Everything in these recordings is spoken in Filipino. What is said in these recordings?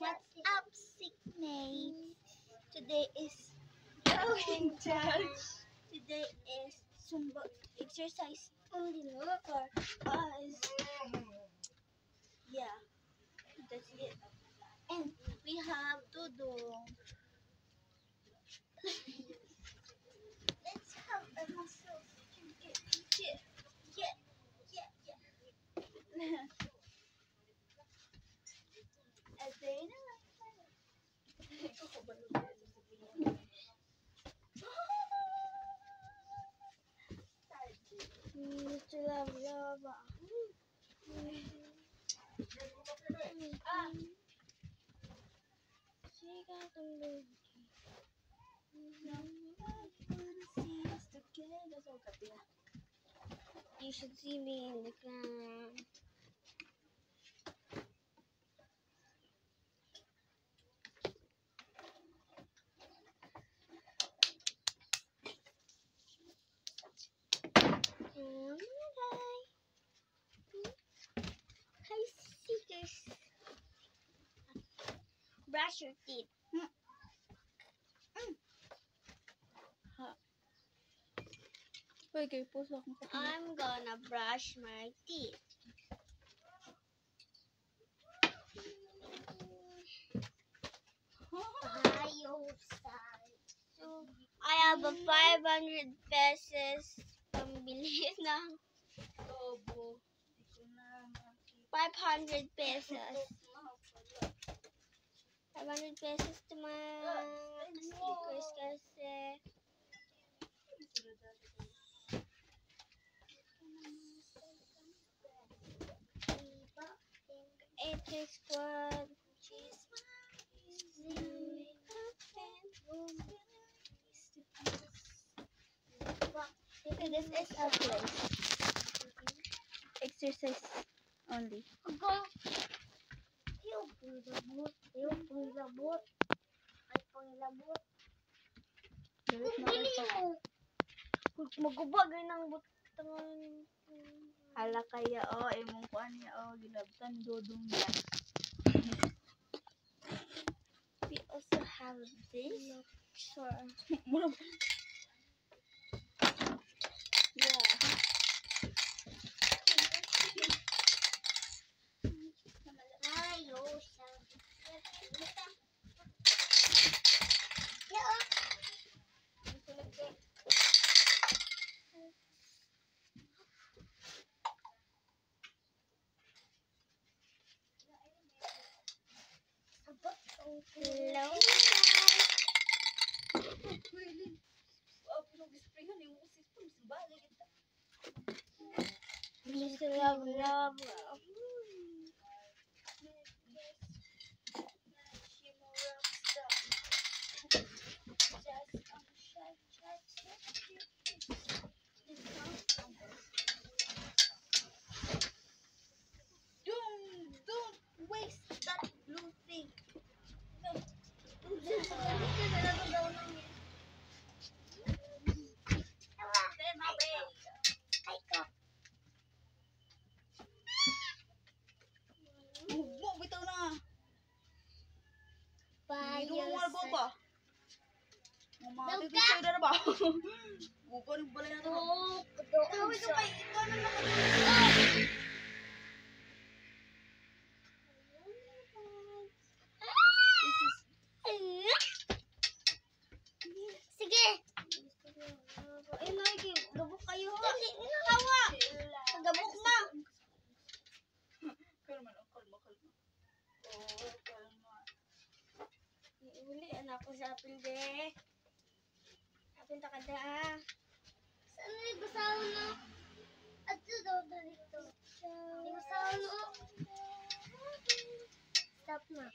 What's up, sickmates? Today is going church. Today is Zumba exercise only for us. Yeah, that's it. And we have to do. Let's have a muscle. Yeah, yeah, yeah, yeah. A day na lang. Lava. You should see me in the ground. Hi, seekers. Brush your teeth. I'm gonna brush my teeth. So, I have a 500 pesos pambili ng 500 pesos. 500 pesos to mga stickers kasi it is what this is a place. Exercise only. Magubagay ng butangan. Hala kaya imong kuan niya gilabtan dodong niya. We also have this. Sure. Yeah. Hello. Love. Don't waste that blue thing. Bitaw na. Hindi mo mga boba. Mamati ko sa'yo na ba? Buko rin pala na ito. Kawin ka pa. Ikaw na naman. Sige. Ayun na, gabok kayo. Hawa. Gabok na. Kalma. Kalma. Iuli, anak ko sa apil de. Apil ta kada. Saan na ibasaw na? Ato daw dito. Ibasaw na. Stop na.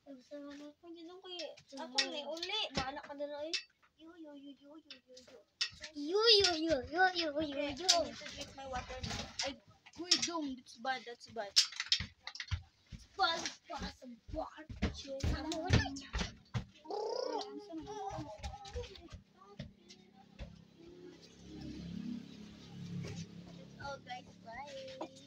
Ibasaw na ko dito ko eh. Ako na uli. Bahala ka na rin. Yo. Okay, I need to drink my water now. Wait, don't. That's bad. Oh guys, bye.